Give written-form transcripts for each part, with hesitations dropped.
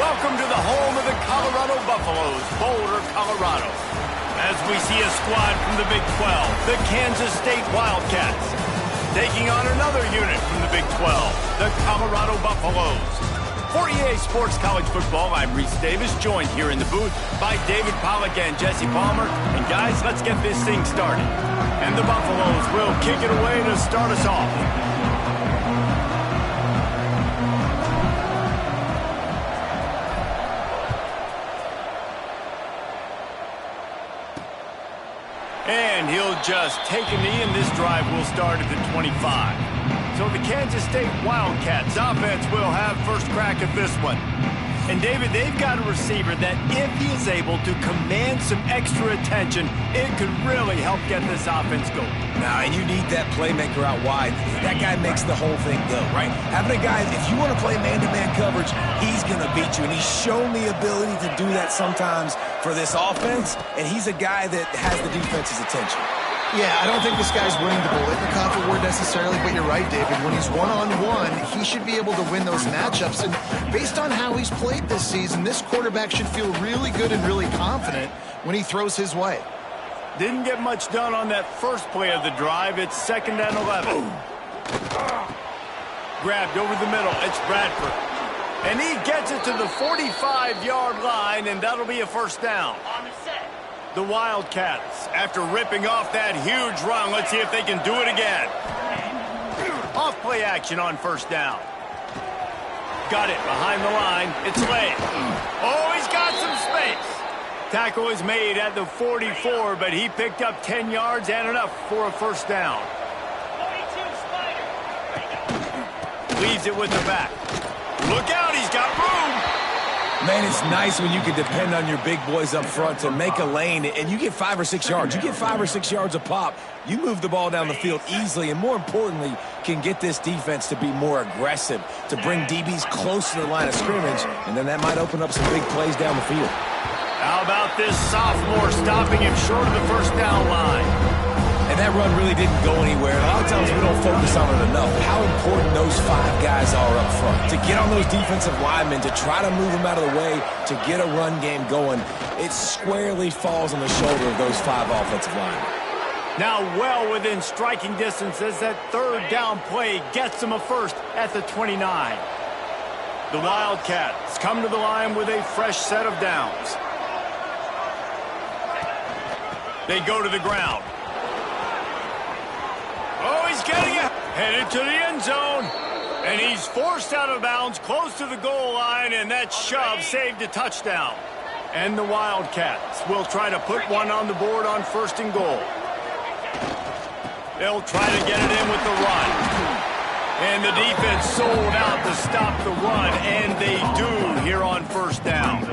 Welcome to the home of the Colorado Buffaloes, Boulder, Colorado. As we see a squad from the Big 12, the Kansas State Wildcats, taking on another unit from the Big 12, the Colorado Buffaloes. For EA Sports College Football, I'm Reese Davis, joined here in the booth by David Pollack and Jesse Palmer. And guys, let's get this thing started. And the Buffaloes will kick it away to start us off. And he'll just take a knee, and this drive will start at the 25. So the Kansas State Wildcats offense will have first crack at this one. And David, they've got a receiver that if he is able to command some extra attention, it could really help get this offense going. Now, and you need that playmaker out wide. That guy makes the whole thing go, right? Having a guy, if you want to play man-to-man coverage, he's going to beat you. And he's shown the ability to do that sometimes for this offense, and he's a guy that has the defense's attention. Yeah, I don't think this guy's winning the Biletnikoff award necessarily, but you're right, David. When he's one-on-one, he should be able to win those matchups. And based on how he's played this season, this quarterback should feel really good and really confident when he throws his way. Didn't get much done on that first play of the drive. It's 2nd and 11. Grabbed over the middle. It's Bradford. And he gets it to the 45-yard line, and that'll be a first down. On the set. The Wildcats, after ripping off that huge run, let's see if they can do it again. Off play action on first down. Got it behind the line. It's late. Oh, he's got some space. Tackle is made at the 44, but he picked up 10 yards and enough for a first down. 42 Spider. Leaves it with the back. Look out, he's got room. Man, it's nice when you can depend on your big boys up front to make a lane, and you get 5 or 6 yards. You get 5 or 6 yards a pop. You move the ball down the field easily, and more importantly, can get this defense to be more aggressive, to bring DBs close to the line of scrimmage, and then that might open up some big plays down the field. How about this sophomore stopping him short of the first down line? And that run really didn't go anywhere. A lot of times we don't focus on it enough. How important those 5 guys are up front. To get on those defensive linemen, to try to move them out of the way, to get a run game going, it squarely falls on the shoulder of those 5 offensive linemen. Now well within striking distance as that third down play gets them a first at the 29. The Wildcats come to the line with a fresh set of downs. They go to the ground. Oh, he's getting it. Headed to the end zone. And he's forced out of bounds close to the goal line, and that shove saved a touchdown. And the Wildcats will try to put one on the board on 1st and goal. They'll try to get it in with the run. And the defense sold out to stop the run, and they do here on 1st down.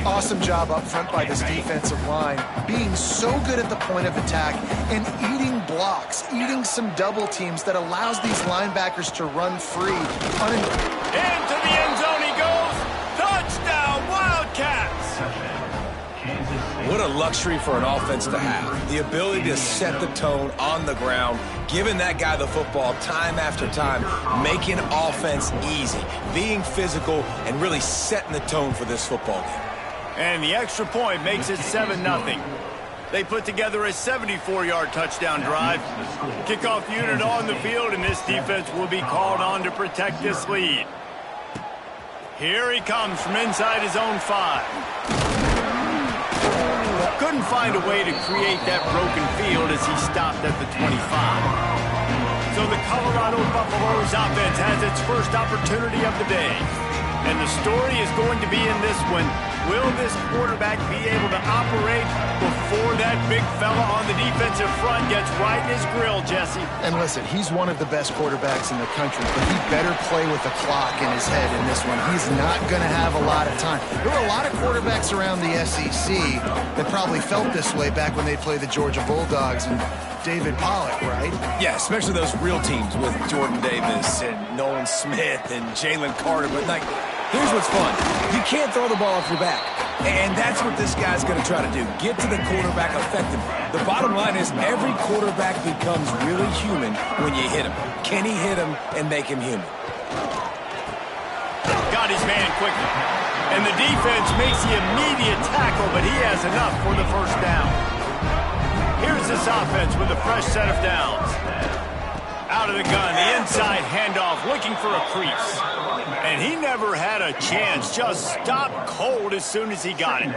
Awesome job up front by this defensive line, being so good at the point of attack and eating blocks, eating some double teams that allows these linebackers to run free. Into the end zone he goes. Touchdown, Wildcats! What a luxury for an offense to have. The ability to set the tone on the ground, giving that guy the football time after time, making offense easy, being physical, and really setting the tone for this football game. And the extra point makes it 7-0. They put together a 74-yard touchdown drive. Kickoff unit on the field, and this defense will be called on to protect this lead. Here he comes from inside his own 5. Couldn't find a way to create that broken field as he stopped at the 25. So the Colorado Buffaloes offense has its first opportunity of the day. And the story is going to be in this one. Will this quarterback be able to operate before that big fella on the defensive front gets right in his grill, Jesse? And listen, he's one of the best quarterbacks in the country, but he better play with the clock in his head in this one. He's not going to have a lot of time. There were a lot of quarterbacks around the SEC that probably felt this way back when they played the Georgia Bulldogs and David Pollack, right? Yeah, especially those real teams with Jordan Davis and Nolan Smith and Jalen Carter. But, like, here's what's fun. You can't throw the ball off your back. And that's what this guy's going to try to do. Get to the quarterback effectively. The bottom line is every quarterback becomes really human when you hit him. Can he hit him and make him human? Got out his man quickly. And the defense makes the immediate tackle, but he has enough for the first down. Here's this offense with a fresh set of downs. Out of the gun, the inside handoff, looking for a crease. And he never had a chance, just stopped cold as soon as he got it.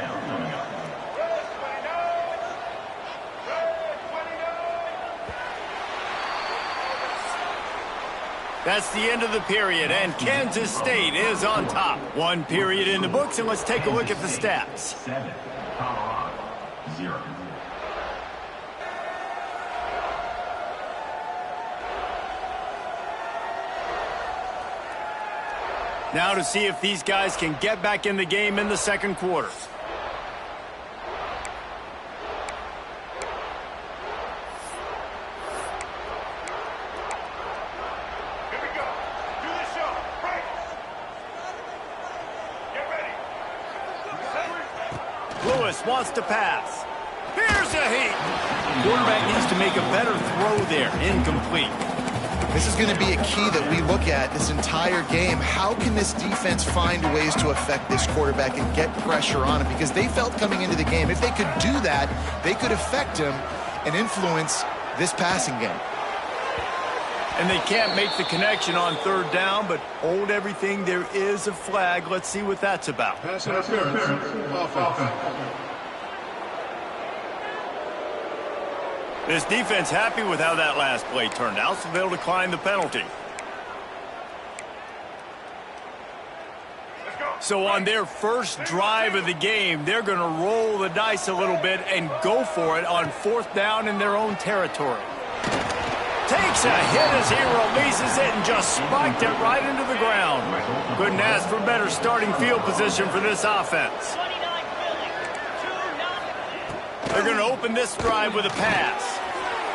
That's the end of the period, and Kansas State is on top. One period in the books, and let's take a look at the stats. 7, Colorado, 0. Now to see if these guys can get back in the game in the second quarter. Lewis wants to pass. Here's a heat. Quarterback needs to make a better throw there. Incomplete. This is going to be a key that we look at this entire game. How can this defense find ways to affect this quarterback and get pressure on him? Because they felt coming into the game, if they could do that, they could affect him and influence this passing game. And they can't make the connection on third down, but hold everything. There is a flag. Let's see what that's about. Pass interference. Offense. This defense happy with how that last play turned out, so they'll decline the penalty. So on their first drive of the game, they're going to roll the dice a little bit and go for it on fourth down in their own territory. Takes a hit as he releases it and just spiked it right into the ground. Couldn't ask for better starting field position for this offense. They're going to open this drive with a pass.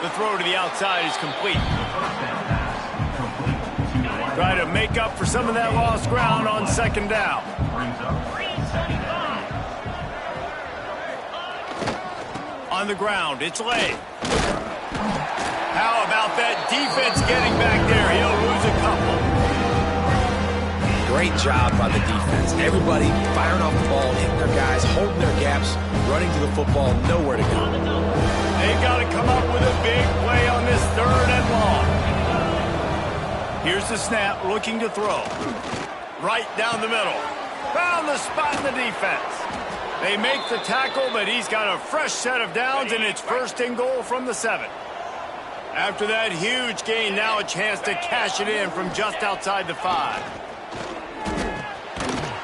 The throw to the outside is complete. Try to make up for some of that lost ground on second down. On the ground, it's Lay. How about that defense getting back there? He'll lose a couple. Great job by the defense. Everybody firing off the ball, hitting their guys, holding their gaps, running to the football, nowhere to go. They've got to come up with a big play on this third and long. Here's the snap, looking to throw. Right down the middle. Found the spot in the defense. They make the tackle, but he's got a fresh set of downs, and it's first and goal from the 7. After that huge gain, now a chance to cash it in from just outside the 5.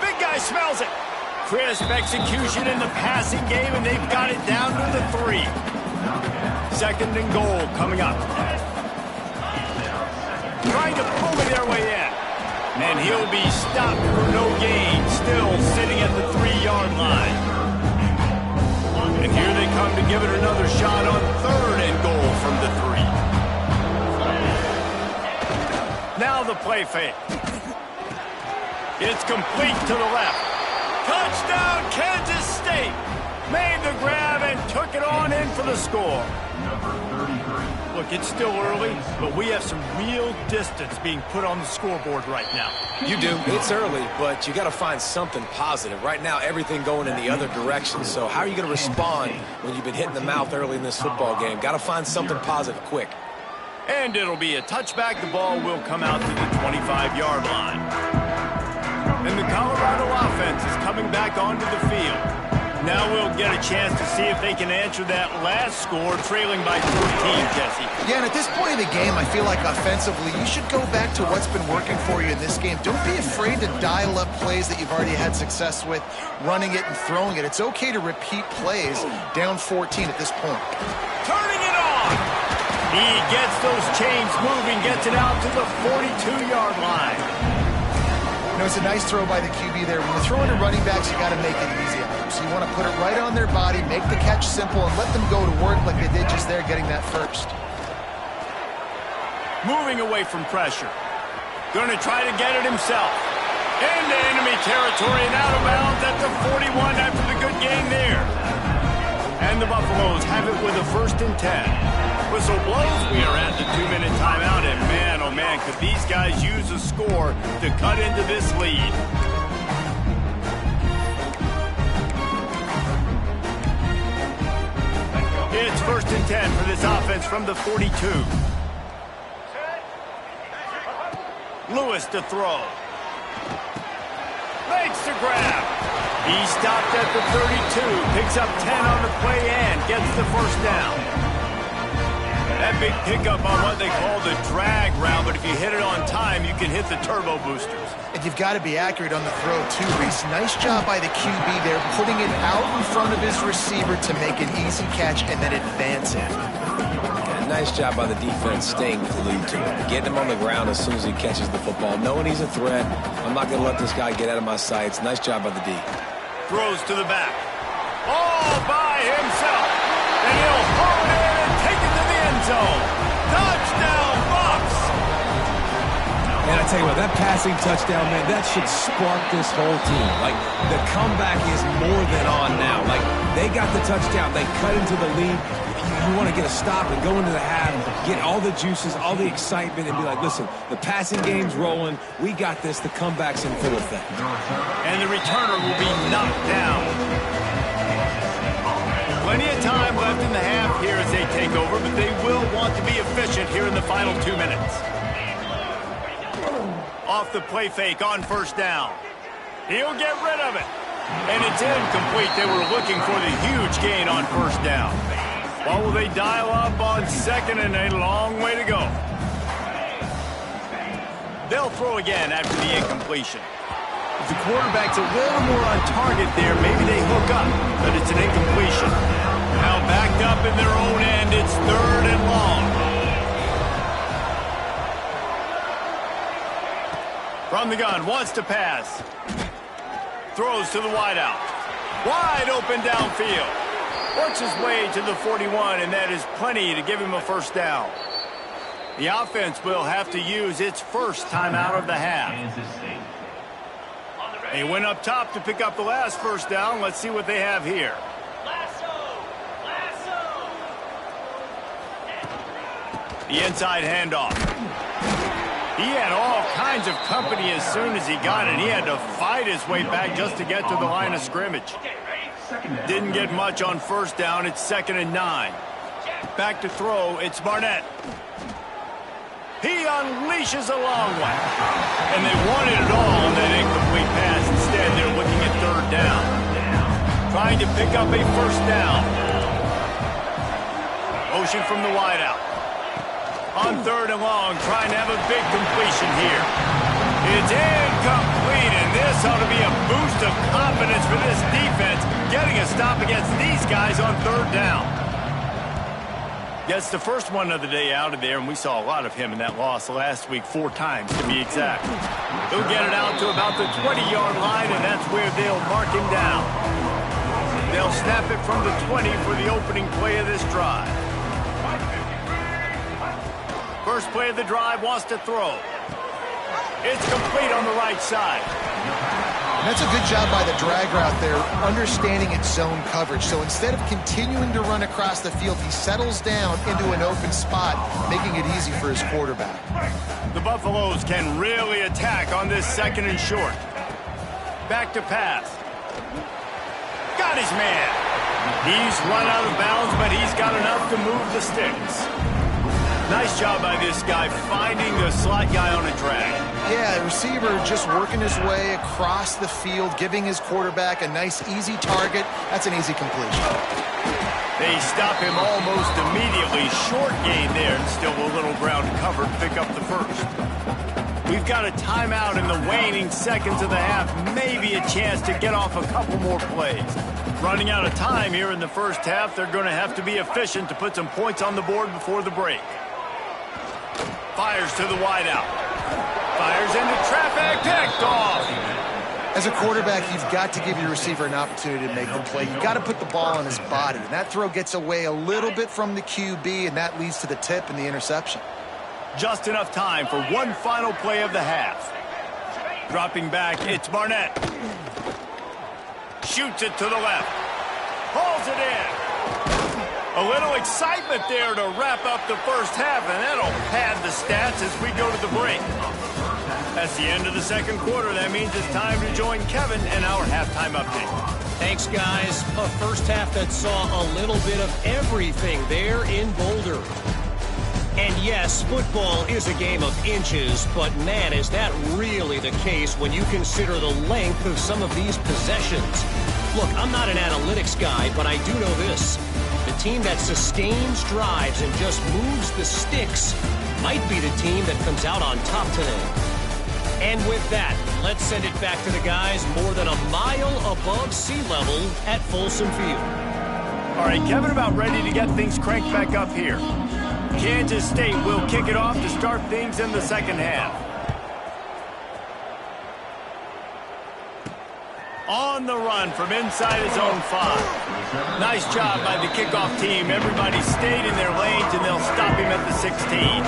Big guy smells it. Crisp execution in the passing game, and they've got it down to the 3. Second and goal coming up. Trying to bully their way in. And he'll be stopped for no gain, still sitting at the 3-yard line. And here they come to give it another shot on third and goal from the 3. Now the play fake. It's complete to the left. Touchdown, Kansas State. Made the grab and took it on in for the score. Look, it's still early, but we have some real distance being put on the scoreboard right now. You do. It's early, but you got to find something positive. Right now, everything going in the other direction. So how are you going to respond when you've been hit in the mouth early in this football game? Got to find something positive quick. And it'll be a touchback. The ball will come out to the 25-yard line. And the Colorado offense is coming back onto the field. Now we'll get a chance to see if they can answer that last score, trailing by 14, Jesse. Yeah, and at this point in the game, I feel like offensively, you should go back to what's been working for you in this game. Don't be afraid to dial up plays that you've already had success with, running it and throwing it. It's okay to repeat plays down 14 at this point. Turning it on! He gets those chains moving, gets it out to the 42-yard line. You know, it's a nice throw by the QB there. When you're throwing to running backs, you got to make it easy. So you want to put it right on their body, make the catch simple, and let them go to work like they did just there, getting that first. Moving away from pressure. Going to try to get it himself. Into enemy territory and out of bounds at the 41 after the good game there. And the Buffaloes have it with a 1st and 10. Whistle blows. We are at the 2-minute timeout. And man, oh man, could these guys use a score to cut into this lead. It's 1st and 10 for this offense from the 42. Lewis to throw. Makes the grab. He stopped at the 32, picks up 10 on the play and gets the first down. That big pickup on what they call the drag route, but if you hit it on time, you can hit the turbo boosters. And you've got to be accurate on the throw, too, Reese. Nice job by the QB there, putting it out in front of his receiver to make an easy catch and then advance it. Nice job by the defense staying glued to him, getting him on the ground as soon as he catches the football, knowing he's a threat. I'm not going to let this guy get out of my sights. Nice job by the D. Throws to the back. All by himself. And he'll haul it in and take it to the end zone. Touchdown, Bucs! And I tell you what, that passing touchdown, man, that should spark this whole team. Like, the comeback is more than on now. Like, they got the touchdown. They cut into the lead. You want to get a stop and go into the half, get all the juices, all the excitement, and be like, listen, the passing game's rolling. We got this. The comeback's in full effect. And the returner will be knocked down. Plenty of time left in the half here as they take over, but they will want to be efficient here in the final 2 minutes. Off the play fake on 1st down. He'll get rid of it. And it's incomplete. They were looking for the huge gain on 1st down. What will they dial up on 2nd and a long way to go? They'll throw again after the incompletion. If the quarterback's a little more on target there, maybe they hook up, but it's an incompletion. Now backed up in their own end, it's 3rd and long. From the gun, wants to pass. Throws to the wideout. Wide open downfield. Works his way to the 41, and that is plenty to give him a 1st down. The offense will have to use its first timeout of the half. They went up top to pick up the last 1st down. Let's see what they have here. The inside handoff. He had all kinds of company as soon as he got it. He had to fight his way back just to get to the line of scrimmage. Didn't get much on 1st down. It's 2nd and 9. Back to throw. It's Barnett. He unleashes a long one. And they wanted it all on that incomplete pass. Instead, they're looking at 3rd down. Trying to pick up a 1st down. Motion from the wideout. On 3rd and long, trying to have a big completion here. It's incomplete, and this ought to be a boost of confidence for this defense, getting a stop against these guys on 3rd down. Gets the first one of the day out of there, and we saw a lot of him in that loss last week, 4 times to be exact. He'll get it out to about the 20-yard line, and that's where they'll mark him down. They'll snap it from the 20 for the opening play of this drive. First play of the drive, wants to throw. It's complete on the right side. And that's a good job by the drag route there, understanding its zone coverage. So instead of continuing to run across the field, he settles down into an open spot, making it easy for his quarterback. The Buffaloes can really attack on this 2nd and short. Back to pass. Got his man. He's run out of bounds, but he's got enough to move the sticks. Nice job by this guy finding the slot guy on a drag. Yeah, the receiver just working his way across the field, giving his quarterback a nice, easy target. That's an easy completion. They stop him almost immediately. Short gain there, and still a little ground covered. Pick up the 1st. We've got a timeout in the waning seconds of the half. Maybe a chance to get off a couple more plays. Running out of time here in the 1st half. They're going to have to be efficient to put some points on the board before the break. Fires to the wideout. Fires into traffic. Picked off. As a quarterback, you've got to give your receiver an opportunity to make the play. You've got to put the ball on his body. And that throw gets away a little bit from the QB, and that leads to the tip and the interception. Just enough time for one final play of the half. Dropping back, it's Barnett. Shoots it to the left. Hauls it in. A little excitement there to wrap up the 1st half, and that'll pad the stats as we go to the break. That's the end of the 2nd quarter. That means it's time to join Kevin in our halftime update. Thanks, guys. A first half that saw a little bit of everything there in Boulder. And yes, football is a game of inches, but man, is that really the case when you consider the length of some of these possessions. Look, I'm not an analytics guy, but I do know this. The team that sustains drives and just moves the sticks might be the team that comes out on top today. And with that, let's send it back to the guys more than a mile above sea level at Folsom Field. All right, Kevin, about ready to get things cranked back up here. Kansas State will kick it off to start things in the second half. On the run from inside his own 5. Nice job by the kickoff team. Everybody stayed in their lanes, and they'll stop him at the 16.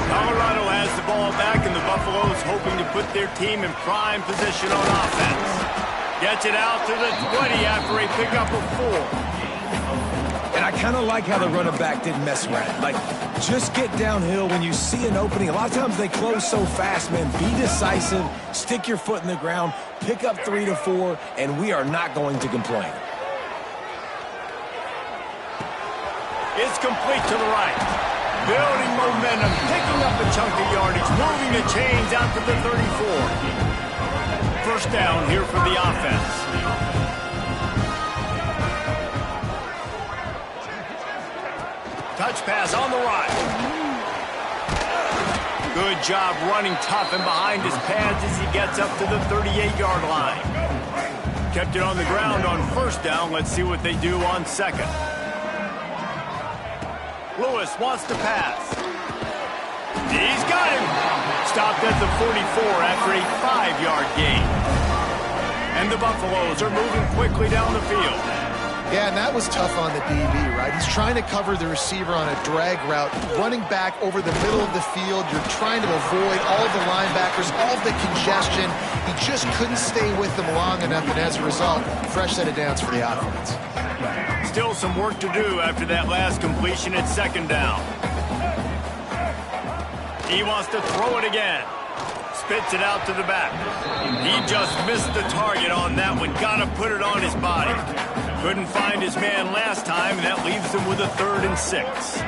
Colorado has the ball back, and the Buffaloes hoping to put their team in prime position on offense. Gets it out to the 20 after a pickup of 4. And I kind of like how the running back didn't mess around. Like, just get downhill when you see an opening. A lot of times they close so fast, man. Be decisive, stick your foot in the ground, pick up 3 to 4, and we are not going to complain. It's complete to the right. Building momentum, picking up a chunk of yardage, moving the chains out to the 34. First down here for the offense. Touch pass on the right. Good job running tough and behind his pads as he gets up to the 38-yard line. Kept it on the ground on first down. Let's see what they do on second. Lewis wants to pass. He's got him. Stopped at the 44 after a 5-yard gain. And the Buffaloes are moving quickly down the field. Yeah, and that was tough on the DB, right? He's trying to cover the receiver on a drag route, running back over the middle of the field. You're trying to avoid all of the linebackers, all of the congestion. He just couldn't stay with them long enough, and as a result, fresh set of downs for the offense. Still some work to do after that last completion at second down. He wants to throw it again. Spits it out to the back. He just missed the target on that one. Got to put it on his body. Couldn't find his man last time, and that leaves him with a 3rd and 6.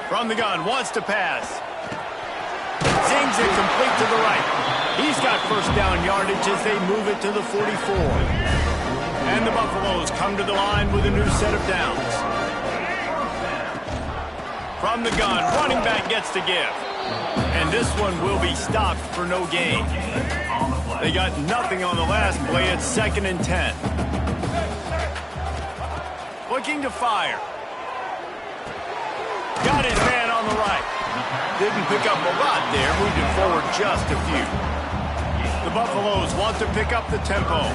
From the gun, wants to pass. Zings it complete to the right. He's got first down yardage as they move it to the 44. And the Buffaloes come to the line with a new set of downs. From the gun, running back gets to give. And this one will be stopped for no gain. They got nothing on the last play. It's 2nd and 10. Looking to fire. Got his man on the right. Didn't pick up a lot there. Moved it forward just a few. The Buffaloes want to pick up the tempo.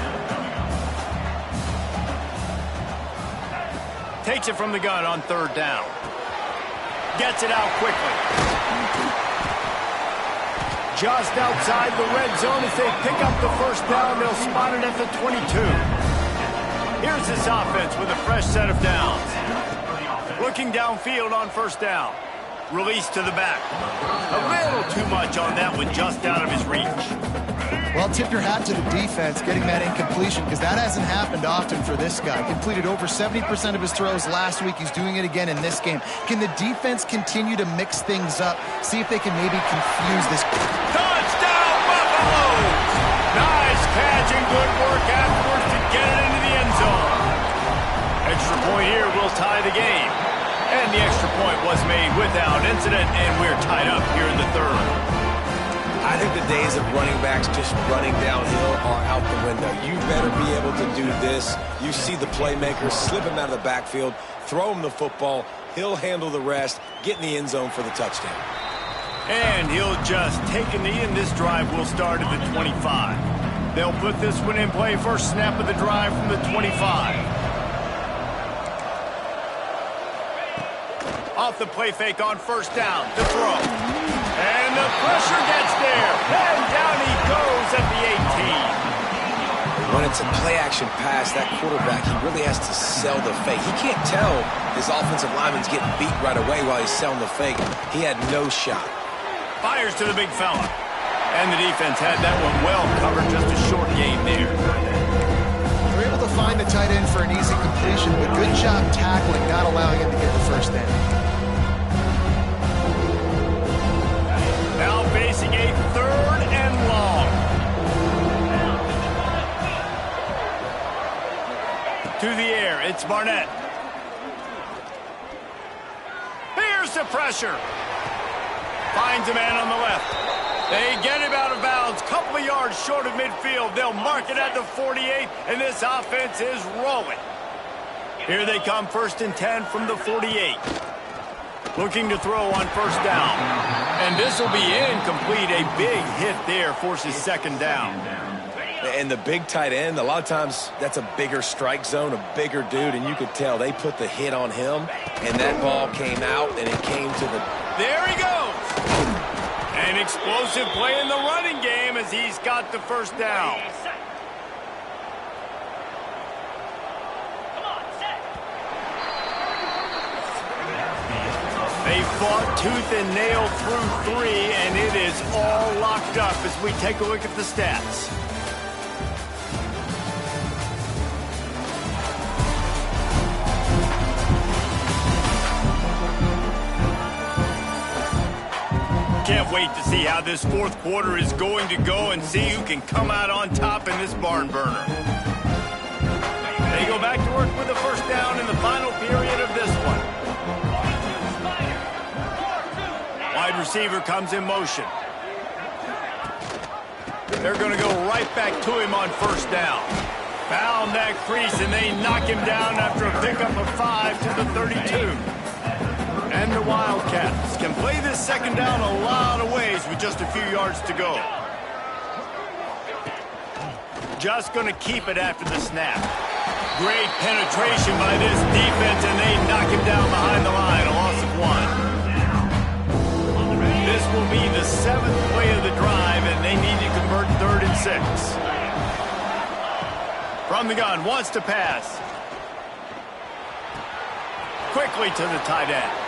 Takes it from the gun on 3rd down. Gets it out quickly. Just outside the red zone as they pick up the first down. They'll spot it at the 22. Here's this offense with a fresh set of downs. Looking downfield on first down. Release to the back. A little too much on that one, just out of his reach. Well, tip your hat to the defense getting that incompletion, because that hasn't happened often for this guy. Completed over 70% of his throws last week. He's doing it again in this game. Can the defense continue to mix things up? See if they can maybe confuse this. Touchdown, Buffaloes! Nice catch and good work afterwards to get it into the end zone. Extra point here will tie the game. And the extra point was made without incident, and we're tied up here in the 3rd. I think the days of running backs just running downhill are out the window. You better be able to do this. You see the playmakers slip him out of the backfield, throw him the football, he'll handle the rest, get in the end zone for the touchdown. And he'll just take a knee, and this drive will start at the 25. They'll put this one in play. First snap of the drive from the 25. Off the play fake on first down to throw. And the pressure gets there. And down he goes at the 18. When it's a play-action pass, that quarterback, he really has to sell the fake. He can't tell his offensive lineman's getting beat right away while he's selling the fake. He had no shot. Fires to the big fella. And the defense had that one well covered. Just a short game there. find the tight end for an easy completion, but good job tackling, not allowing him to get the first down. Now facing a 3rd and long. To the air, it's Barnett. Here's the pressure. Finds a man on the left. They get him out of bounds, couple of yards short of midfield. They'll mark it at the 48, and this offense is rolling. Here they come, 1st and 10 from the 48. Looking to throw on 1st down. And this will be incomplete. A big hit there forces 2nd down. And the big tight end, a lot of times that's a bigger strike zone, a bigger dude, and you could tell they put the hit on him, and that ball came out, and it came to the... There he goes! An explosive play in the running game as he's got the 1st down. They fought tooth and nail through 3, and it is all locked up as we take a look at the stats. Can't wait to see how this 4th quarter is going to go and see who can come out on top in this barn burner. They go back to work with the 1st down in the final period of this one. Wide receiver comes in motion. They're going to go right back to him on 1st down. Found that crease, and they knock him down after a pickup of 5 to the 32. And the Wildcats can play this 2nd down a lot of ways with just a few yards to go. Just going to keep it after the snap. Great penetration by this defense, and they knock him down behind the line, a loss of 1. This will be the 7th play of the drive, and they need to convert 3rd and 6. From the gun, wants to pass. Quickly to the tight end.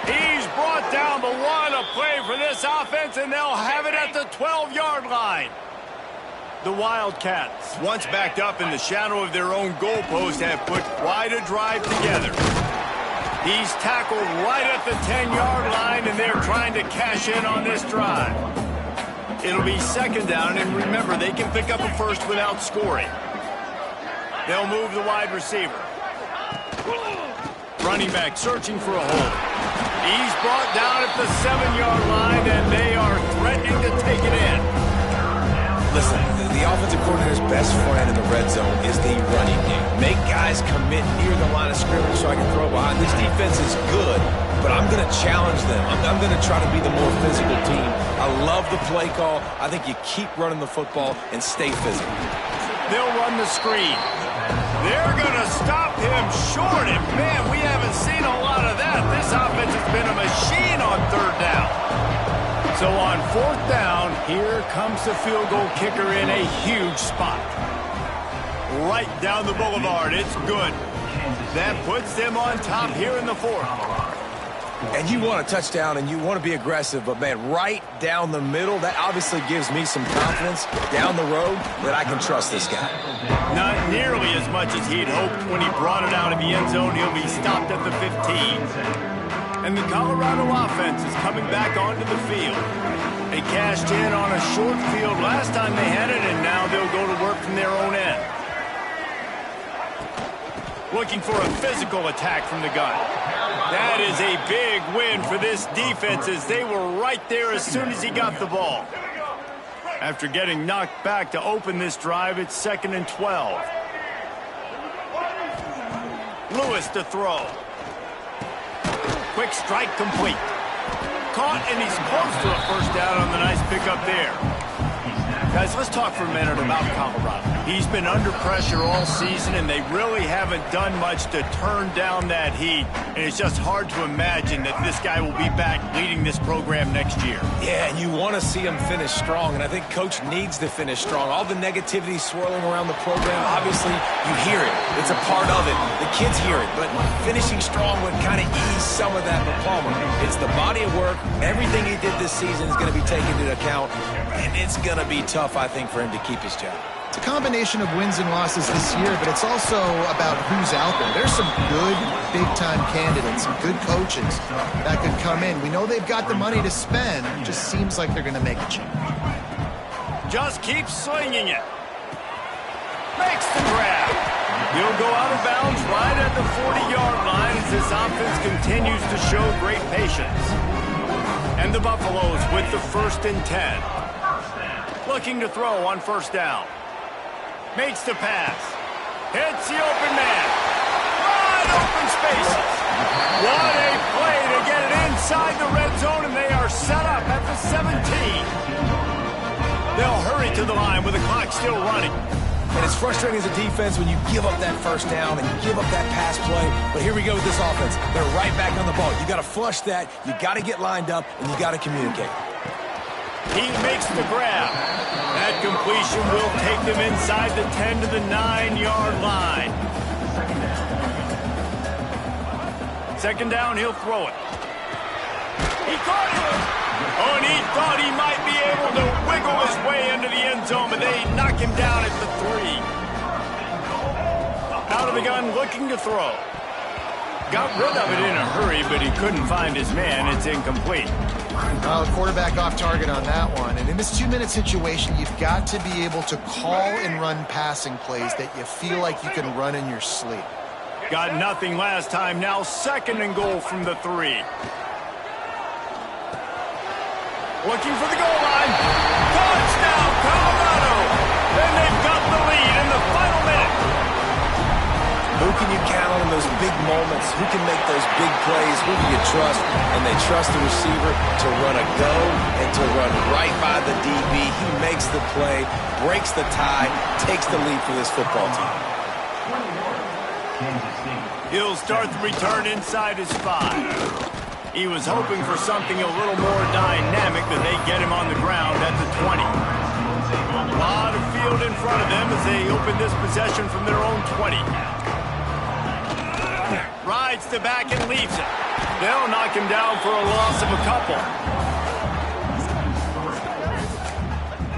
He's brought down the 1, a play for this offense, and they'll have it at the 12-yard line. The Wildcats, once backed up in the shadow of their own goalpost, have put quite a drive together. He's tackled right at the 10-yard line, and they're trying to cash in on this drive. It'll be 2nd down, and remember, they can pick up a 1st without scoring. They'll move the wide receiver. Running back searching for a hole. He's brought down at the 7-yard line, and they are threatening to take it in. Listen, the offensive coordinator's best friend in the red zone is the running game. Make guys commit near the line of scrimmage so I can throw behind. This defense is good, but I'm going to challenge them. I'm going to try to be the more physical team. I love the play call. I think you keep running the football and stay physical. They'll run the screen. They're going to stop him short, and man, we haven't seen a lot of that. This offense has been a machine on 3rd down. So on 4th down, here comes the field goal kicker in a huge spot. Right down the boulevard, it's good. That puts them on top here in the 4th. And you want a touchdown and you want to be aggressive, but man, right down the middle, that obviously gives me some confidence down the road that I can trust this guy. Not nearly as much as he'd hoped when he brought it out of the end zone. He'll be stopped at the 15. And the Colorado offense is coming back onto the field. They cashed in on a short field last time they had it, and now they'll go to work from their own end. Looking for a physical attack from the gun. That is a big win for this defense as they were right there as soon as he got the ball. After getting knocked back to open this drive, it's 2nd and 12. Lewis to throw. Quick strike complete. Caught, and he's close to a 1st down on the nice pickup there. Guys, let's talk for a minute about Colorado. He's been under pressure all season, and they really haven't done much to turn down that heat. And it's just hard to imagine that this guy will be back leading this program next year. Yeah, and you want to see him finish strong, and I think Coach needs to finish strong. All the negativity swirling around the program, obviously, you hear it. It's a part of it. The kids hear it, but finishing strong would kind of ease some of that for Palmer. It's the body of work. Everything he did this season is going to be taken into account, and it's going to be tough, I think, for him to keep his job. It's a combination of wins and losses this year, but it's also about who's out there. There's some good big-time candidates, some good coaches that could come in. We know they've got the money to spend. It just seems like they're going to make a change. Just keeps swinging it. Makes the grab. He'll go out of bounds right at the 40-yard line as this offense continues to show great patience. And the Buffaloes with the 1st and 10. Looking to throw on 1st down. Makes the pass. Hits the open man. Wide open spaces. What a play to get it inside the red zone, and they are set up at the 17. They'll hurry to the line with the clock still running. And it's frustrating as a defense when you give up that 1st down and you give up that pass play. But here we go with this offense. They're right back on the ball. You got to flush that. You got to get lined up, and you got to communicate. He makes the grab. That completion will take them inside the 10 to the 9-yard line. 2nd down, he'll throw it. He caught it. Oh, and he thought he might be able to wiggle his way into the end zone, but they knock him down at the 3. Out of the gun, looking to throw. Got rid of it in a hurry, but he couldn't find his man. It's incomplete. Well, the quarterback off target on that one. And in this 2-minute situation, you've got to be able to call and run passing plays that you feel like you can run in your sleep. Got nothing last time. Now 2nd and goal from the 3. Looking for the goal line. Touchdown, Colorado! And they've got the lead in the final minute. Who can you count on in those big moments? Who can make those big plays? Who do you trust? And they trust the receiver to run a go and to run right by the DB. He makes the play, breaks the tie, takes the lead for this football team. He'll start the return inside his 5. He was hoping for something a little more dynamic, but they get him on the ground at the 20. A lot of field in front of them as they open this possession from their own 20. Rides the back and leaves it. They'll knock him down for a loss of a couple.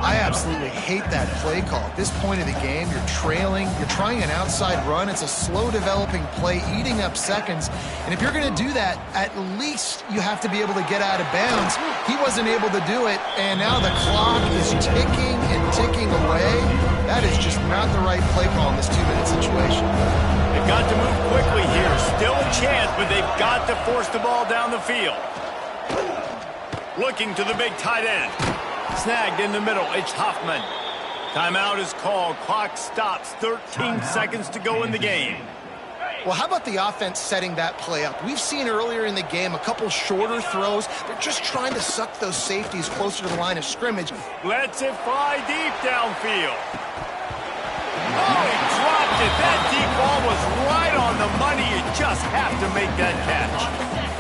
I absolutely hate that play call. At this point of the game, you're trailing, you're trying an outside run. It's a slow developing play, eating up seconds. And if you're going to do that, at least you have to be able to get out of bounds. He wasn't able to do it, and now the clock is ticking and ticking away. That is just not the right play call in this 2-minute situation. They've got to move quickly here. Still a chance, but they've got to force the ball down the field. Looking to the big tight end. Snagged in the middle, it's Hoffman. Timeout is called. Clock stops. 13 seconds to go in the game. Well, how about the offense setting that play up? We've seen earlier in the game a couple shorter throws. They're just trying to suck those safeties closer to the line of scrimmage. Lets it fly deep downfield. Oh, he dropped it. That deep ball was right on the money. You just have to make that catch.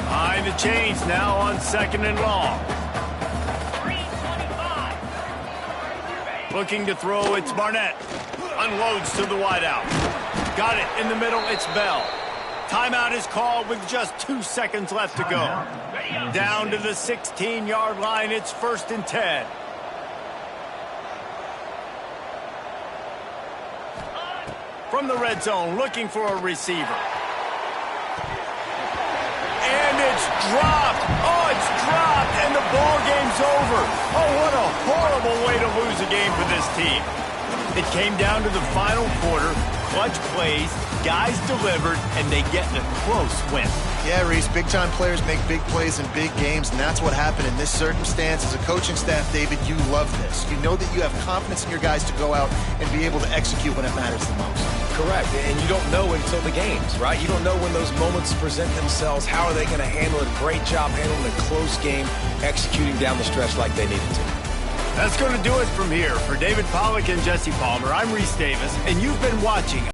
Behind the chains now on 2nd and long. Looking to throw, it's Barnett. Unloads to the wideout. Got it in the middle, it's Bell. Timeout is called with just 2 seconds left to go. Down to the 16-yard line, it's 1st and 10. From the red zone, looking for a receiver. And it's dropped. Oh, it's dropped, and the ball game's over. Oh, what a horrible way to lose a game for this team. It came down to the final quarter, clutch plays, guys delivered, and they get a close win. Yeah, Reese, big-time players make big plays in big games, and that's what happened in this circumstance. As a coaching staff, David, you love this. You know that you have confidence in your guys to go out and be able to execute when it matters the most. Correct, and you don't know until the games, right? You don't know when those moments present themselves. How are they going to handle it? Great job handling a close game, executing down the stretch like they needed to. That's going to do it from here. For David Pollack and Jesse Palmer, I'm Reese Davis, and you've been watching